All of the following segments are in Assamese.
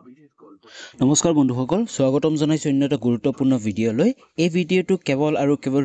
নমস্কাৰ বন্ধুসকল স্বাগতম জনাইছো অন্য এটা গুৰুত্বপূৰ্ণ ভিডিঅ'লৈ এই ভিডিঅ'টো কেৱল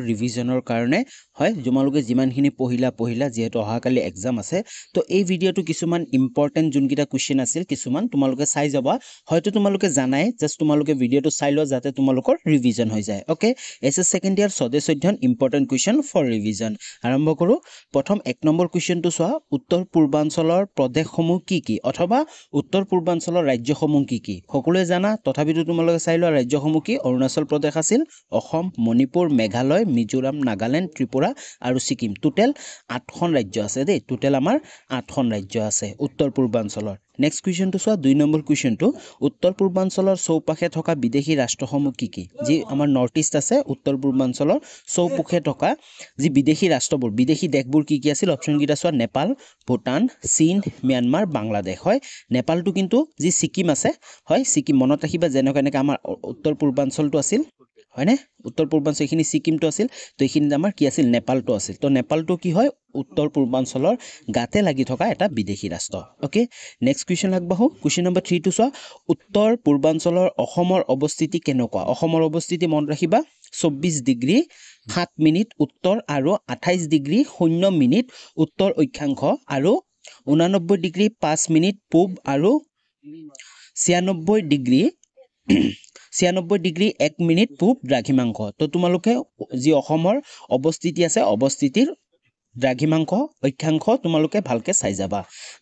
ৰিভিজনৰ কাৰণে হয় তোমালোকে যিমানখিনি পঢ়িলা যেহেতু অহাকালি এক্সাম আছে তো এই ভিডিঅ'টো কিছুমান ইম্পৰ্টেন্ট যোনকিটা কোৱেশ্চন আছিল কিছুমান তোমালোকে চাই যাবা হয়তো তোমালোকে জানাই জাস্ট তোমালোকে ভিডিঅ'টো চাই লোৱা যাতে তোমালোকৰ ৰিভিজন হৈ যায় ওকে এছএছ সেকেন্ড ইয়াৰ স্বদেশ অধ্যয়ন ইম্পৰ্টেন্ট কোৱেশ্চন ফৰ ৰিভিজন আৰম্ভ কৰো প্ৰথম 1 নম্বৰ কোৱেশ্চনটো চোৱা উত্তৰ পূৰ্বাঞ্চলৰ প্ৰদেশসমূহ কি অথবা উত্তৰ পূৰ্বাঞ্চলৰ ৰাজ্যসমূহ কি সকলোৱে জানা তথাপিতো তোমালোকে চাই লোৱা ৰাজ্যসমূহ কি অৰুণাচল প্ৰদেশ আছিল অসম মণিপুৰ মেঘালয় মিজোৰাম নাগালেণ্ড ত্ৰিপুৰা আৰু ছিকিম টোটেল 8খন ৰাজ্য আছে দেই টোটেল আমাৰ 8খন ৰাজ্য আছে উত্তৰ পূৰ্বাঞ্চলৰ নেক্সট কোৱেশ্চনটো চোৱা 2 নম্বৰ কোৱেশ্চনটো উত্তৰ পূৰ্বাঞ্চলৰ চৌপাশে থকা বিদেশী ৰাষ্ট্ৰসমূহ কি যি আমাৰ নৰ্থ ইষ্ট আছে উত্তৰ পূৰ্বাঞ্চলৰ চৌপাশে থকা যি বিদেশী ৰাষ্ট্ৰবোৰ বিদেশী দেশবোৰ কি আছিল অপচন কিটা চোৱা নেপাল ভূটান চীন म्यांमार বাংলাদেশ হয় নেপালটো কিন্তু যি ছিকিম আছে হয় ছিকিম মনত ৰাখিবা যেনেকৈ আমাৰ উত্তৰ পূৰ্বাঞ্চলটো আছিল হয়নে উত্তৰ পূৰ্বাঞ্চল এখিনি ছিকিমটো আছিল তো এখিনি আমাৰ কি আছিল নেপালটো আছিল তো নেপালটো কি হয় উত্তৰ পূৰ্বাঞ্চলৰ গাতে লাগি থকা এটা বিদেশী ৰাষ্ট্ৰ ওকে নেক্সট কোৱেশ্চন আগবাঢ়ো কোৱেশ্চন নম্বৰ 3 টো চোৱা উত্তৰ পূৰ্বাঞ্চলৰ অসমৰ অৱস্থিতি কেনেকুৱা অসমৰ অৱস্থিতি মনত ৰাখিবা 24 ডিগ্ৰী 7 মিনিট উত্তৰ আৰু 28 ডিগ্ৰী 0 মিনিট উত্তৰ অক্ষাংশ আৰু 89 ডিগ্ৰী 5 মিনিট পূব আৰু 96 ডিগ্ৰী 1 মিনিট পূব দ্ৰাঘিমাংশ তো তোমালোকে যি অসমৰ অৱস্থিতি আছে অৱস্থিতিৰ দ্ৰাঘিমাংশ অক্ষাংশ তোমালোকে ভালকে চাই যাবা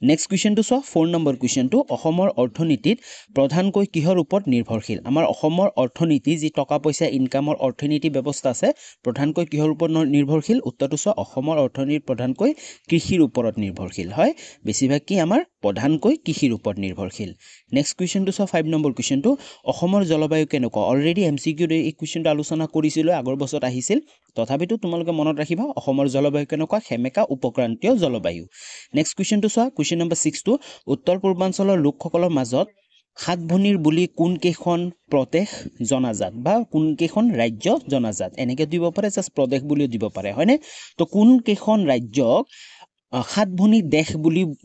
নেক্সট কোৱেশ্চনটো চোৱা 4 নম্বৰ কোৱেশ্চনটো অসমৰ অৰ্থনীতিত প্ৰধানকৈ কিহৰ ওপৰত নিৰ্ভৰশীল আমাৰ অসমৰ অৰ্থনীতি যি টকা পইচা ইনকামৰ অৰ্থনীতি ব্যৱস্থা আছে প্ৰধানকৈ কিহৰ ওপৰত নিৰ্ভৰশীল উত্তৰটো চোৱা অসমৰ অৰ্থনীতি প্ৰধানকৈ কৃষিৰ ওপৰত নিৰ্ভৰশীল হয় বেছিভাগ কি আমাৰ প্ৰধানকৈ কৃষিৰ ওপৰত নিৰ্ভৰশীল নেক্সট কোৱেশ্চনটো চোৱা 5 নম্বৰ কোৱেশ্চনটো অসমৰ জলবায়ু কেনেকুৱা অলৰেডি এমসিকিউ এই কোৱেশ্চনটো আলোচনা কৰিছিল আগৰ বছৰত আহিছিল তথাপিতো তোমালোকে মনত ৰাখিবা অসমৰ জলবায়ু কেনেকুৱা সেমেকা উপক্ৰান্তীয় জলবায়ু নেক্সট কোৱেশ্চনটো চোৱা কোৱেশ্চন নম্বৰ 6 টো উত্তৰ পূৰ্বাঞ্চলৰ লোকসকলৰ মাজত সাতভনীৰ বুলি কোন কেইখন প্ৰদেশ জনাজাত বা কোন কেইখন ৰাজ্য জনাজাত এনেকে দিব পাৰে জাস্ট প্ৰদেশ বুলিও দিব পাৰে হয়নে তো কোন কেইখন ৰাজ্যক সাতভনী দেশ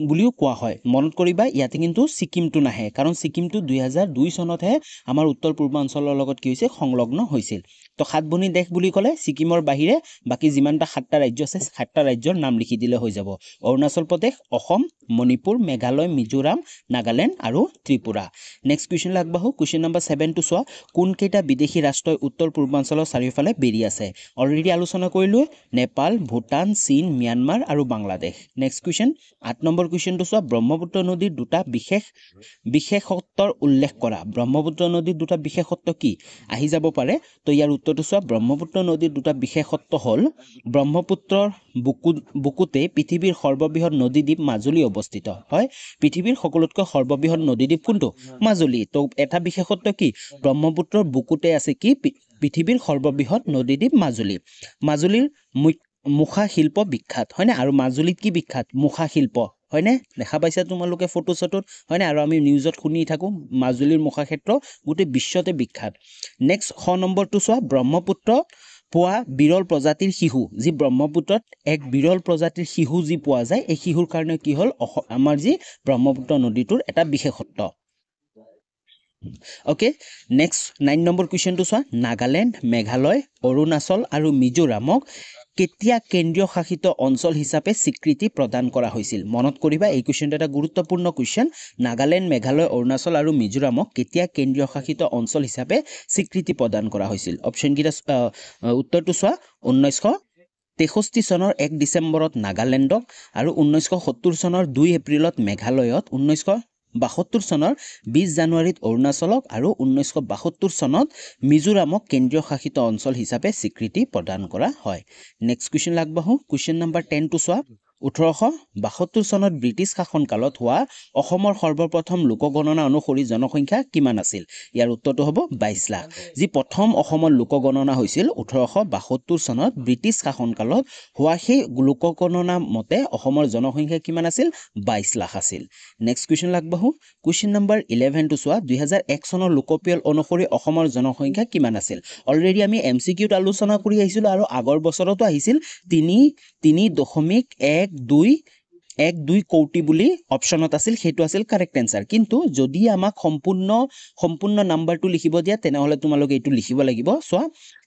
বুলিও কোৱা হয় মনত কৰিবা ইয়াতে কিন্তু ছিকিমটো নাহে কাৰণ ছিকিমটো 2002 চনতহে আমাৰ উত্তৰ পূৰ্বাঞ্চলৰ লগত কি হৈছে সংলগ্ন হৈছিল তো সাতভনী দেশ বুলি ক'লে ছিকিমৰ বাহিৰে বাকি যিমানটা 7টা ৰাজ্য আছে 7টা ৰাজ্যৰ নাম লিখি দিলে হৈ যাব অৰুণাচল প্ৰদেশ অসম মণিপুৰ মেঘালয় মিজোৰাম নাগালেণ্ড আৰু ত্ৰিপুৰা নেক্সট কোৱেশ্চন আগবাঢ়ো কোৱেশ্চন নম্বৰ 7 টো চোৱা কোন কেইটা বিদেশী ৰাষ্ট্ৰই উত্তৰ পূৰ্বাঞ্চলৰ চাৰিওফালে বেৰি আছে অলৰেডি আলোচনা কৰিলো নেপাল ভূটান চীন म्यांमार আৰু বাংলাদেশ নেক্সট কোৱেশ্চন 8 নম্বৰ কোৱেশ্চনটো চোৱা ব্ৰহ্মপুত্ৰ নদীৰ দুটা বিশেষত্বৰ উল্লেখ কৰা ব্ৰহ্মপুত্ৰ নদীৰ দুটা বিশেষত্ব কি আহি যাব পাৰে তো ইয়াৰ উত্তৰটো চোৱা ব্ৰহ্মপুত্ৰ নদীৰ দুটা বিশেষত্ব হ'ল ব্ৰহ্মপুত্ৰৰ বুকুতে পৃথিৱীৰ সৰ্ববৃহৎ নদীদ্বীপ মাজুলী অৱস্থিত হয় পৃথিৱীৰ সকলোতকৈ সৰ্ববৃহৎ নদীদ্বীপ কোনটো মাজুলী তো এটা বিশেষত্ব কি ব্ৰহ্মপুত্ৰৰ বুকুতে আছে কি পৃথিৱীৰ সৰ্ববৃহৎ নদীদ্বীপ মাজুলীৰ মুখা শিল্প বিখ্যাত হয়নে আৰু মাজুলীত কি বিখ্যাত মুখা শিল্প হয়নে দেখা পাইছা তোমালোকে ফটো চটোত হয়নে আৰু আমি নিউজত শুনি থাকো মাজুলীৰ মুখা ক্ষেত্ৰ গোটেই বিশ্বতে বিখ্যাত নেক্সট 6 নম্বৰটো চোৱা ব্ৰহ্মপুত্ৰ পোৱা বিৰল প্ৰজাতিৰ শিহু যি ব্ৰহ্মপুত্ৰত এক বিৰল প্ৰজাতিৰ শিহু যি পোৱা যায় এই শিহুৰ কাৰণে কি হ'ল আমাৰ যি ব্ৰহ্মপুত্ৰ নদীটোৰ এটা বিশেষত্ব ওকে নেক্সট 9 নম্বৰ কোৱেশ্চনটো চোৱা নাগালেণ্ড মেঘালয় অৰুণাচল আৰু মিজোৰামক কেতিয়া কেন্দ্ৰীয় শাসিত অঞ্চল হিচাপে স্বীকৃতি প্ৰদান কৰা হৈছিল মনত কৰিবা এই কোৱেশ্চনটো এটা গুৰুত্বপূৰ্ণ কোৱেশ্চন নাগালেণ্ড মেঘালয় অৰুণাচল আৰু মিজোৰামক কেতিয়া কেন্দ্ৰীয় শাসিত অঞ্চল হিচাপে স্বীকৃতি প্ৰদান কৰা হৈছিল অপচন কিটা উত্তৰটো চোৱা 1963 চনৰ 1 ডিচেম্বৰত নাগালেণ্ডক আৰু 1970 চনৰ 2 এপ্ৰিলত মেঘালয়ত 1972 চনৰ 20 জানুৱাৰীত অৰুণাচলক আৰু 1972 চনত মিজোৰামক কেন্দ্ৰীয় শাসিত অঞ্চল হিচাপে স্বীকৃতি প্ৰদান কৰা হয় নেক্সট কোৱেশ্চন আগবাঢ়ো কোৱেশ্চন নম্বৰ 10 টো চোৱা 1872 চনত ব্ৰিটিছ শাসনকালত হোৱা অসমৰ সৰ্বপ্ৰথম লোকগণনা অনুসৰি জনসংখ্যা কিমান আছিল ইয়াৰ উত্তৰটো হ'ব 22 লাখ যি প্ৰথম অসমৰ লোকগণনা হৈছিল 1872 চনত ব্ৰিটিছ শাসনকালত হোৱা সেই লোকগণনা মতে অসমৰ জনসংখ্যা কিমান আছিল 22 লাখ আছিল নেক্সট কোৱেশ্চন আগবাঢ়ো কোৱেশ্চন নম্বৰ 11 টো চোৱা 2001 চনৰ লোকপিয়ল অনুসৰি অসমৰ জনসংখ্যা কিমান আছিল অলৰেডি আমি এমসিকিউত আলোচনা কৰি আহিছিল আৰু আগৰ বছৰতো আহিছিল 3.12 1 2 কোটি বুলি অপশনত আছিল হেতু আছিল কারেক্ট आंसर কিন্তু যদি আমাক সম্পূর্ণ নাম্বারটো লিখিব দিয়া তেনেহলে তোমালোকে এটো লিখিব লাগিব সো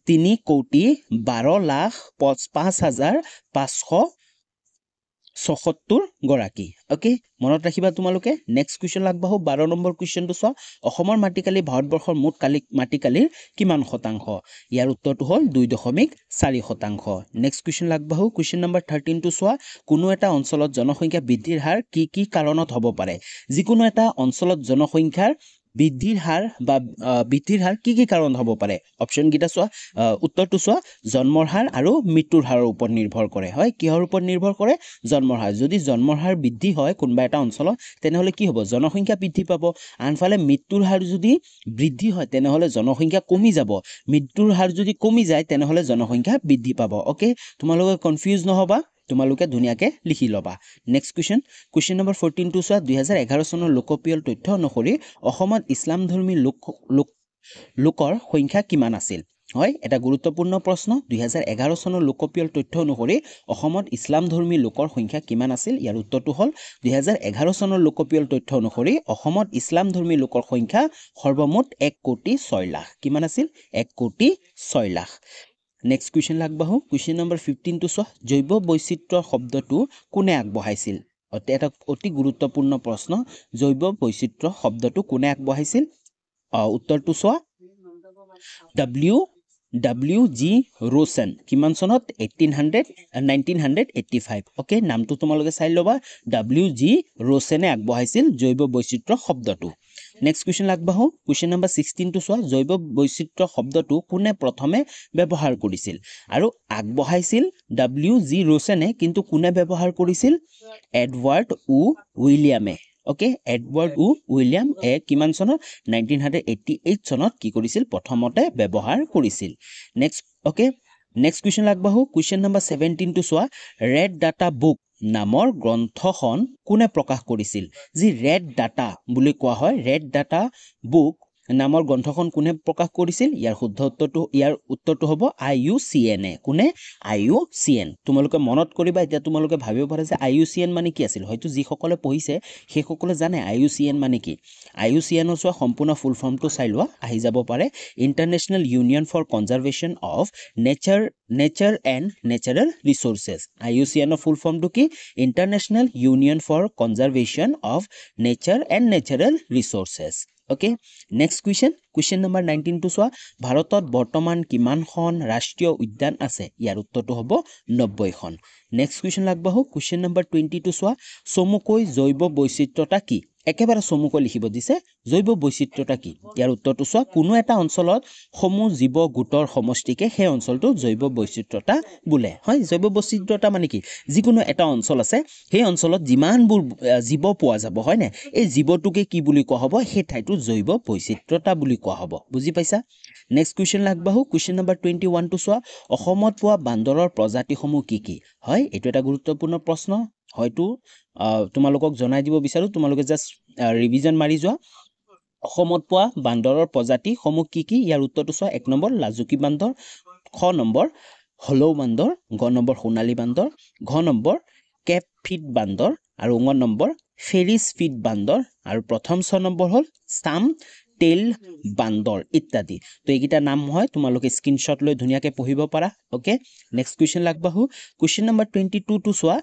3 কোটি 12 লাখ 5,576 গৰাকী ওকে মনত ৰাখিবা তোমালোকে নেক্সট কোৱেশ্চন লাগবাহু 12 নম্বৰ কোৱেশ্চনটো চোৱা অসমৰ মাটিকালি ভাৰতবৰ্ষৰ মুঠ মাটিকালিৰ কিমান শতাংশ ইয়াৰ উত্তৰটো হ'ল 2.4 শতাংশ নেক্সট কোৱেশ্চন লাগবাহু কোৱেশ্চন নম্বৰ 13 টো চোৱা কোনো এটা অঞ্চলত জনসংখ্যা বৃদ্ধিৰ হাৰ কি কাৰণত হ'ব পাৰে যিকোনো এটা অঞ্চলত জনসংখ্যাৰ বৃদ্ধিৰ হাৰ বা বৃদ্ধিৰ হাৰ কি কাৰণ হ'ব পাৰে অপচন গিটা চোৱা উত্তৰটো চোৱা জন্মৰ হাৰ আৰু মৃত্যুৰ হাৰৰ ওপৰত নিৰ্ভৰ কৰে হয় কিহৰ ওপৰত নিৰ্ভৰ কৰে জন্মৰ হাৰ যদি জন্মৰ হাৰ বৃদ্ধি হয় কোনবা এটা অঞ্চলত তেনেহলে কি হ'ব জনসংখ্যা বৃদ্ধি পাব আনফালে মৃত্যুৰ হাৰ যদি বৃদ্ধি হয় তেনেহলে জনসংখ্যা কমি যাব মৃত্যুৰ হাৰ যদি কমি যায় তেনেহলে জনসংখ্যা বৃদ্ধি পাব ওকে তোমালোকে কনফিউজ নহবা তোমালোকে ধুনিয়াকে লিখি লবা নেক্সট কোৱেশ্চন নম্বৰ 14 টো চোৱা 2011 চনৰ লোকপিয়ল তথ্য অনুসৰি অসমত ইছলাম ধৰ্মী লোকৰ সংখ্যা কিমান আছিল হয় এটা গুৰুত্বপূৰ্ণ প্ৰশ্ন 2011 চনৰ লোকপিয়ল তথ্য অনুসৰি অসমত ইছলাম ধৰ্মী লোকৰ সংখ্যা কিমান আছিল ইয়াৰ উত্তৰটো হ'ল 2011 চনৰ লোকপিয়ল তথ্য অনুসৰি অসমত ইছলাম ধৰ্মী লোকৰ সংখ্যা সৰ্বমুঠ 1 কোটি 6 লাখ কিমান আছিল 1 কোটি 6 লাখ নেক্সট কোৱেশ্চন লাগবাহু কোৱেশ্চন নম্বৰ 15 টো চোৱা জৈৱ বৈচিত্ৰ্য শব্দটো কোনে আগবঢ়াইছিল এটা অতি গুৰুত্বপূৰ্ণ প্ৰশ্ন জৈৱ বৈচিত্ৰ্য শব্দটো কোনে আগবঢ়াইছিল উত্তৰটো চোৱা W.G. Rosen কিমান চনত 1985 ওকে নামটো তোমালোকে চাই লবা W.G. Rosen আগবঢ়াইছিল জৈৱ বৈচিত্ৰ্য শব্দটো নেক্সট কোৱেশ্চন লাগবাহু কোৱেশ্চন নম্বৰ 16 টো চোৱা জৈৱ বৈচিত্ৰ্য শব্দটো কোনে প্ৰথমে ব্যৱহাৰ কৰিছিল আৰু আগবঢ়াইছিল W.G. Rosen কিন্তু কোনে ব্যৱহাৰ কৰিছিল এডৱাৰ্ড উইলিয়ামে ওকে এডৱাৰ্ড উইলিয়াম কিমান চনত 1988 চনত কি কৰিছিল প্ৰথমতে ব্যৱহাৰ কৰিছিল নেক্সট ওকে নেক্সট কোৱেশ্চন লাগবাহু কোৱেশ্চন নম্বৰ 17 টো চোৱা ৰেড ডাটা বুক নামৰ গ্ৰন্থখন কোনে প্ৰকাশ কৰিছিল যি ৰেড ডাটা বুলি কোৱা হয় ৰেড ডাটা বুক নামৰ গ্ৰন্থখন কোনে প্ৰকাশ কৰিছিল ইয়াৰ উত্তৰটো হ'ব IUCN কোনে IUCN তোমালোকে মনত কৰিবা এতিয়া তোমালোকে ভাবিব পাৰা যে IUCN মানে কি আছিল হয়তো যি সকলে পঢ়িছে সেই সকলে জানে IUCN মানে কি IUCN ৰ সোৱা সম্পূৰ্ণ ফুল ফৰ্মটো চাই লোৱা আহি যাব পাৰে international union for conservation of nature and natural resources IUCN ৰ ফুল ফৰ্মটো কি international union for conservation of nature and natural resources okay next question number 19 টো চোৱা ভাৰতত বৰ্তমান কিমানখন ৰাষ্ট্ৰীয় উদ্যান আছে ইয়াৰ উত্তৰটো হ'ব 90 খন নেক্সট কোৱেশ্চন লাগবাহু কোৱেশ্চন নম্বৰ 20 টো চোৱা চমুকৈ জৈৱ বৈচিত্ৰ্যতা কি একেবাৰে চমুকৈ লিখিব দিছে জৈৱ বৈচিত্ৰ্যতা কি ইয়াৰ উত্তৰটো চোৱা কোনো এটা অঞ্চলত সমূহ জীৱ গোটৰ সমষ্টিকে সেই অঞ্চলটো জৈৱ বৈচিত্ৰ্যতা বোলে হয় জৈৱ বৈচিত্ৰ্যতা মানে কি যিকোনো এটা অঞ্চল আছে সেই অঞ্চলত যিমানবোৰ জীৱ পোৱা যাব হয় না এই জীৱটোকে কি বুলি কোৱা হ'ব সেই ঠাইটো জৈৱ বৈচিত্ৰ্যতা বুলি কোৱা হ'ব বুজি পাইছা নেক্সট কোৱেশ্চন লাগবাহু কোৱেশ্চন নম্বৰ 21 টো চোৱা অসমত পোৱা বান্দৰৰ প্ৰজাতিসমূহ কি হয় এটো এটা গুৰুত্বপূৰ্ণ প্ৰশ্ন হয়তো তোমালোকক জনাই দিব বিচাৰো তোমালোকে জাস্ট ৰিভিজন মাৰি যোৱা অসমত পোৱা বান্দৰৰ প্ৰজাতি সমূহ কি ইয়াৰ উত্তৰটো চোৱা 1 নম্বৰ লাজুকী বান্দৰ খ নম্বৰ হলৌ বান্দৰ গ নম্বৰ সোণালী বান্দৰ ঘ নম্বৰ কেপ ফিট বান্দৰ আৰু ঙ নম্বৰ ফেৰিছ ফিট বান্দৰ আৰু প্ৰথম 6 নম্বৰ হ'ল স্টাম টেইল বান্দৰ ইত্যাদি তো এইকিটা নাম হয় তোমালোকে স্ক্ৰিনশ্বট লৈ ধুনিয়াকে পঢ়িব পাৰা ওকে নেক্সট কোৱেশ্চন লাগবাহু কোৱেশ্চন নম্বৰ 22 টো চোৱা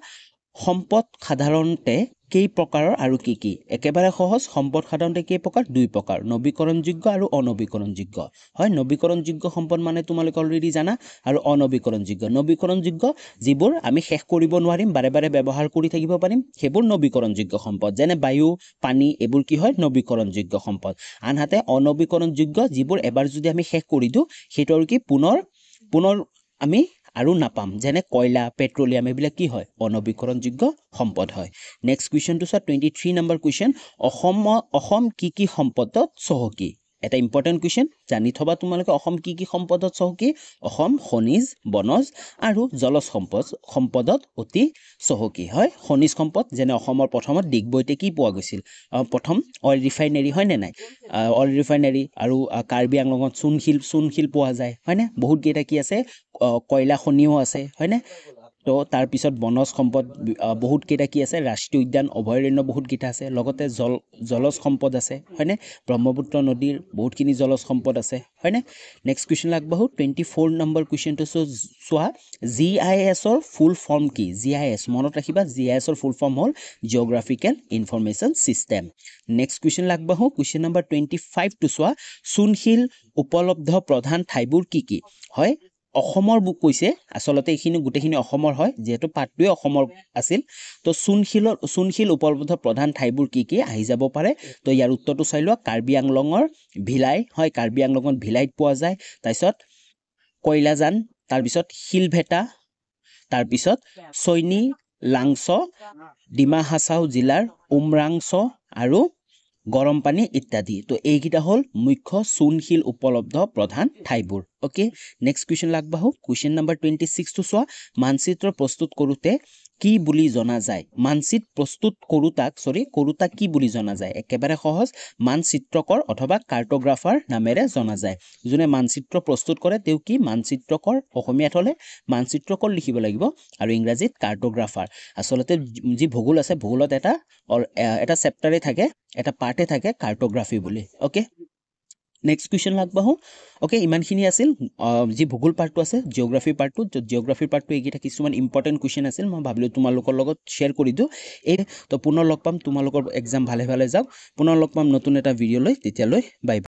সম্পদ সাধাৰণতে কেই প্ৰকাৰৰ আৰু কি একেবাৰে সহজ সম্পদ সাধাৰণতে কেই প্ৰকাৰ দুই প্ৰকাৰ নৱীকৰণযোগ্য আৰু অনৱীকৰণযোগ্য হয় নৱীকৰণযোগ্য সম্পদ মানে তোমালোকে অলৰেডি জানা আৰু নৱীকৰণযোগ্য যিবোৰ আমি শেষ কৰিব নোৱাৰিম বাৰে বাৰে ব্যৱহাৰ কৰি থাকিব পাৰিম সেইবোৰ নৱীকৰণযোগ্য সম্পদ যেনে বায়ু পানী এবোৰ কি হয় নৱীকৰণযোগ্য সম্পদ আনহাতে অনৱীকৰণযোগ্য যিবোৰ এবাৰ যদি আমি শেষ কৰি দিও সেইটো আৰু কি পুনৰ আমি আৰু নাপাম যেনে কয়লা পেট্ৰলিয়াম এবিলাক কি হয় অনৱীকৰণযোগ্য সম্পদ হয় নেক্সট কোৱেশ্চনটো চোৱা 23 নম্বৰ কোৱেশ্চন অসম কি সম্পদত চহকী এটা ইম্পৰ্টেন্ট কোৱেশ্চন জানি থবা তোমালোকে অসম কি সম্পদত চহকী অসম খনিজ বনজ আৰু জলজ সম্পদত অতি চহকী হয় খনিজ সম্পদ যেনে অসমৰ প্ৰথমত ডিগবৈতে কি পোৱা গৈছিল প্ৰথম অইল ৰিফাইনাৰী হয় নে নাই অইল ৰিফাইনাৰী আৰু কাৰ্বি আংলঙত চুনশিল পোৱা যায় হয় নে বহুত কেইটা কি আছে কয়লা খনিও আছে হয় নে তো তাৰপিছত বনজ সম্পদ বহুত কেইটা কি আছে ৰাষ্ট্ৰীয় উদ্যান অভয়াৰণ্য বহুত কেইটা আছে লগতে জলজ সম্পদ আছে হয়নে ব্ৰহ্মপুত্ৰ নদীৰ বহুতখিনি জলজ সম্পদ আছে হয়নে নেক্সট কুৱেশ্যন আগবাঢ়ো 24 নম্বৰ কুৱেশ্যনটো চোৱা GISৰ ফুল ফৰ্ম কি GIS মনত ৰাখিবা GISৰ ফুল ফৰ্ম হ'ল geographical information system next question আগবাঢ়ো কুৱেশ্যন নম্বৰ 25 টো চোৱা চূণশিল উপলব্ধ প্ৰধান ঠাইবোৰ কি কি হয় অসমৰ বুক কৈছে আসলতে এইখিনি গোটেইখিনি অসমৰ হয় যেহেতু পাঠটোৱে অসমৰ আছিল তো চূণশিল উপলব্ধ প্ৰধান ঠাইবোৰ কি কি আহি যাব পাৰে তো ইয়াৰ উত্তৰটো চাই লোৱা কাৰ্বি আংলঙৰ ভিলাই হয় কাৰ্বি আংলঙত ভিলাইত পোৱা যায় তাৰপিছত কয়লাজান তাৰপিছত শিলভেটা তাৰপিছত চৈনী লাংছ ডিমা হাছাও জিলাৰ উমৰাংছ আৰু গৰম পানী ইত্যাদি তো এইকেইটা হ'ল মুখ্য চূণশিল উপলব্ধ প্ৰধান ঠাইবোৰ ওকে নেক্সট কুৱেশ্যন আগবাঢ়ো কুৱেশ্যন নম্বৰ 26 টো চোৱা মানচিত্ৰ প্ৰস্তুত কৰোঁতে কি বুলি জনা যায় মানচিত্ৰ প্ৰস্তুত কৰোঁতাক কি বুলি জনা যায় একেবাৰে সহজ মানচিত্ৰকৰ অথবা কাৰ্টোগ্ৰাফাৰ নামেৰে জনা যায় যোনে মানচিত্ৰ প্ৰস্তুত কৰে তেওঁ কি মানচিত্ৰকৰ অসমীয়াত হ'লে মানচিত্ৰকৰ লিখিব লাগিব আৰু ইংৰাজীত কাৰ্টোগ্ৰাফাৰ আসলতে যি ভূগোল আছে ভূগোলত এটা চেপ্টাৰে থাকে এটা পাৰ্টে থাকে কাৰ্টোগ্ৰাফি বুলি ওকে নেক্সট কুৱেশ্যন আগবাঢ়ো ওকে ইমানখিনি আছিল যি ভূগোল পাৰ্টটো আছে জিঅ'গ্ৰাফি পাৰ্টটো জিঅ'গ্ৰাফিৰ পাৰ্টটো এইকেইটা কিছুমান ইম্পৰ্টেণ্ট কুৱেশ্যন আছিল মই ভাবিলোঁ তোমালোকৰ লগত শ্বেয়াৰ কৰি দিওঁ তো পুনৰ লগ পাম তোমালোকৰ এক্সাম ভালে ভালে যাওক পুনৰ লগ পাম নতুন এটা ভিডিঅ' লৈ তেতিয়ালৈ বাই